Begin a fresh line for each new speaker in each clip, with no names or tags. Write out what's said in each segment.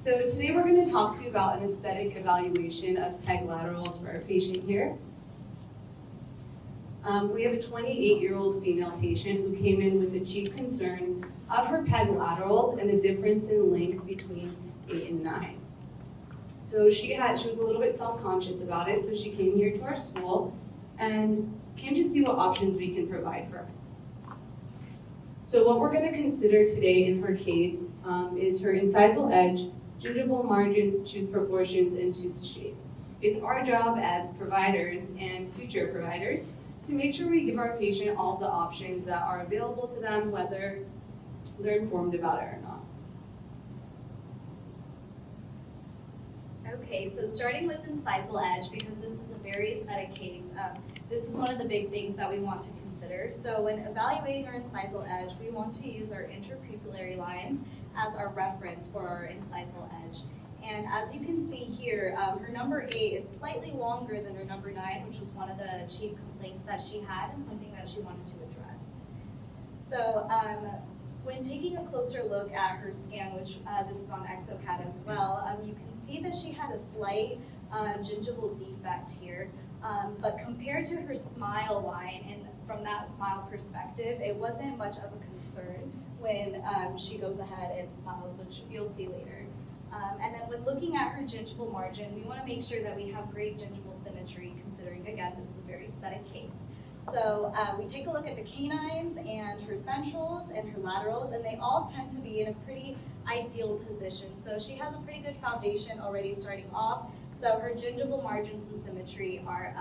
So today we're going to talk to you about an aesthetic evaluation of peg laterals for our patient here. We have a 28-year-old female patient who came in with the chief concern of her peg laterals and the difference in length between 8 and 9. So she was a little bit self-conscious about it, so she came here to our school and came to see what options we can provide for her. So what we're going to consider today in her case is her incisal edge, gingival margins, tooth proportions, and tooth shape. It's our job as providers and future providers to make sure we give our patient all the options that are available to them, whether they're informed about it or not.
Okay, so starting with incisal edge, because this is a very aesthetic case, this is one of the big things that we want to consider. So when evaluating our incisal edge, we want to use our interpupillary lines as our reference for our incisal edge. And as you can see here, her number 8 is slightly longer than her number 9, which was one of the chief complaints that she had and something that she wanted to address. So when taking a closer look at her scan, which this is on Exocad as well, you can see that she had a slight gingival defect here, but compared to her smile line, and from that smile perspective, it wasn't much of a concern when she goes ahead and smiles, which you'll see later. And then when looking at her gingival margin, we want to make sure that we have great gingival symmetry, considering, again, this is a very aesthetic case. So we take a look at the canines and her centrals and her laterals, and they all tend to be in a pretty ideal position. So she has a pretty good foundation already starting off. So her gingival margins and symmetry are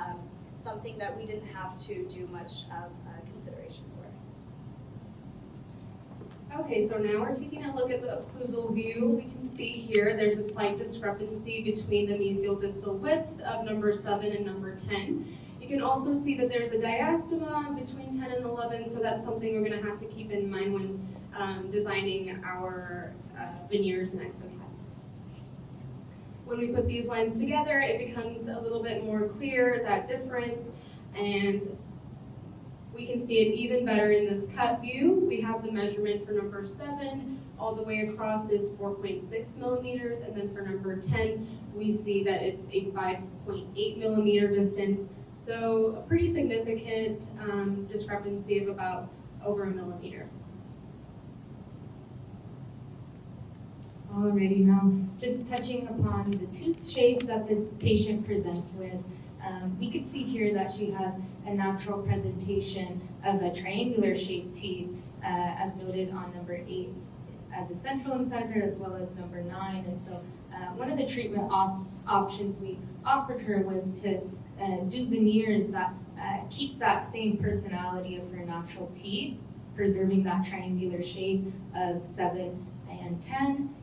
something that we didn't have to do much of consideration for.
Okay, so now we're taking a look at the occlusal view. We can see here there's a slight discrepancy between the mesial distal widths of number 7 and number 10. You can also see that there's a diastema between 10 and 11, so that's something we're going to have to keep in mind when designing our veneers and Exocad. When we put these lines together, it becomes a little bit more clear, that difference, and we can see it even better in this cut view. We have the measurement for number 7 all the way across is 4.6 millimeters, and then for number 10, we see that it's a 5.8 millimeter distance. So a pretty significant discrepancy of about over a millimeter.
Alrighty, now just touching upon the tooth shape that the patient presents with. We could see here that she has a natural presentation of a triangular shaped teeth, as noted on number 8 as a central incisor, as well as number 9. And so one of the treatment options we offered her was to do veneers that keep that same personality of her natural teeth, preserving that triangular shape of 7 and 10.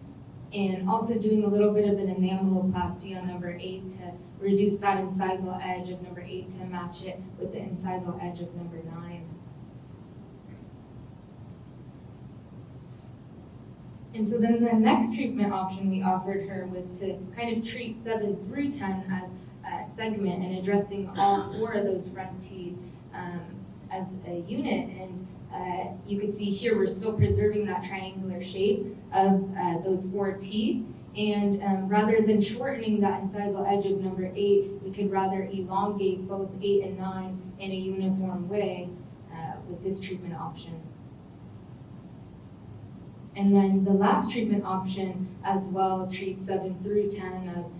And also doing a little bit of an enameloplasty on number 8 to reduce that incisal edge of number 8 to match it with the incisal edge of number 9. And so then the next treatment option we offered her was to kind of treat 7 through 10 as a segment and addressing all 4 of those front teeth as a unit. And you can see here we're still preserving that triangular shape of those 4 teeth, and rather than shortening that incisal edge of number 8, we could rather elongate both 8 and 9 in a uniform way with this treatment option. And then the last treatment option as well treats 7 through 10 as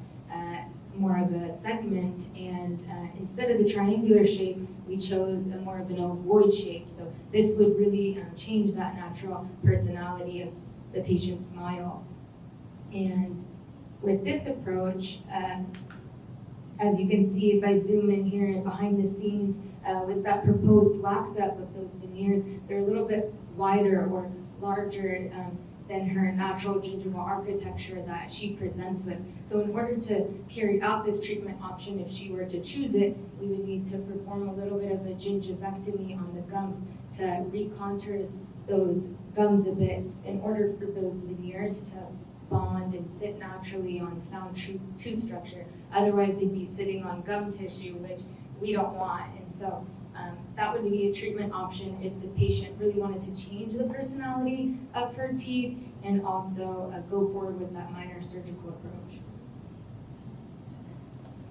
more of a segment, and instead of the triangular shape, we chose a more of an ovoid shape. So this would really change that natural personality of the patient's smile. And with this approach, as you can see, if I zoom in here behind the scenes, with that proposed wax up of those veneers, they're a little bit wider or larger than her natural gingival architecture that she presents with. So in order to carry out this treatment option, if she were to choose it, we would need to perform a little bit of a gingivectomy on the gums to recontour those gums a bit in order for those veneers to bond and sit naturally on sound tooth structure. Otherwise, they'd be sitting on gum tissue, which we don't want. And so That would be a treatment option if the patient really wanted to change the personality of her teeth and also go forward with that minor surgical approach.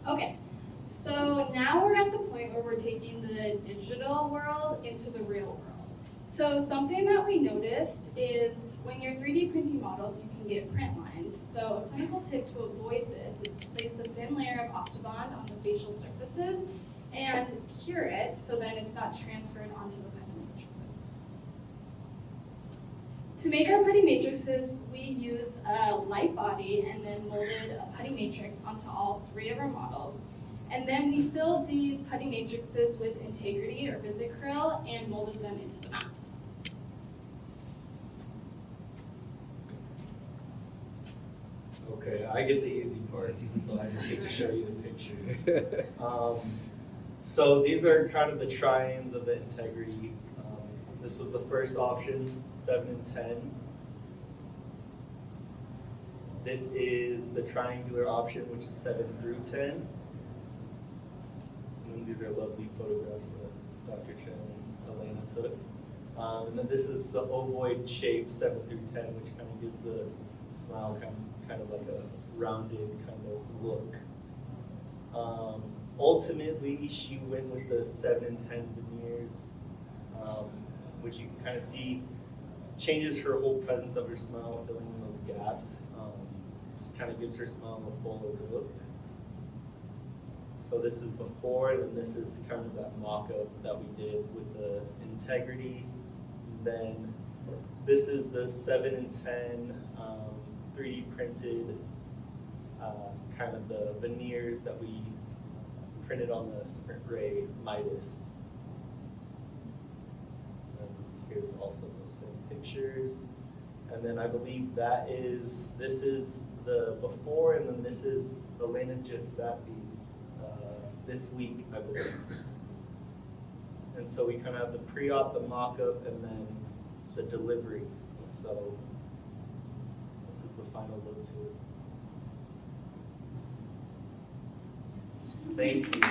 Okay, so now we're at the point where we're taking the digital world into the real world. So something that we noticed is when you're 3D printing models, you can get print lines. So a clinical tip to avoid this is to place a thin layer of Optibond on the facial surfaces and cure it so then it's not transferred onto the putty matrices. To make our putty matrices, we use a light body and then molded a putty matrix onto all 3 of our models. And then we filled these putty matrices with integrity or Visicryl and molded them into the map.
Okay, I get the easy part, so I just get to show you the pictures. So these are kind of the try-ins of the integrity. This was the first option, 7 and 10. This is the triangular option, which is 7 through 10. And then these are lovely photographs that Dr. Chen and Elena took. And then this is the ovoid shape, 7 through 10, which kind of gives the smile kind of like a rounded kind of look. Ultimately, she went with the 7 and 10 veneers, which you can kind of see changes her whole presence of her smile, filling in those gaps. Just kind of gives her smile a fuller look. So this is before, and then this is kind of that mock-up that we did with the integrity. Then this is the 7 and 10 3D printed kind of the veneers that we printed on the sprint ray Midas. And here's also those same pictures. And then I believe this is the before, and then this is Elena just sat these this week, I believe. And so we kind of have the pre-op, the mock-up, and then the delivery. So this is the final look to it. Thank you.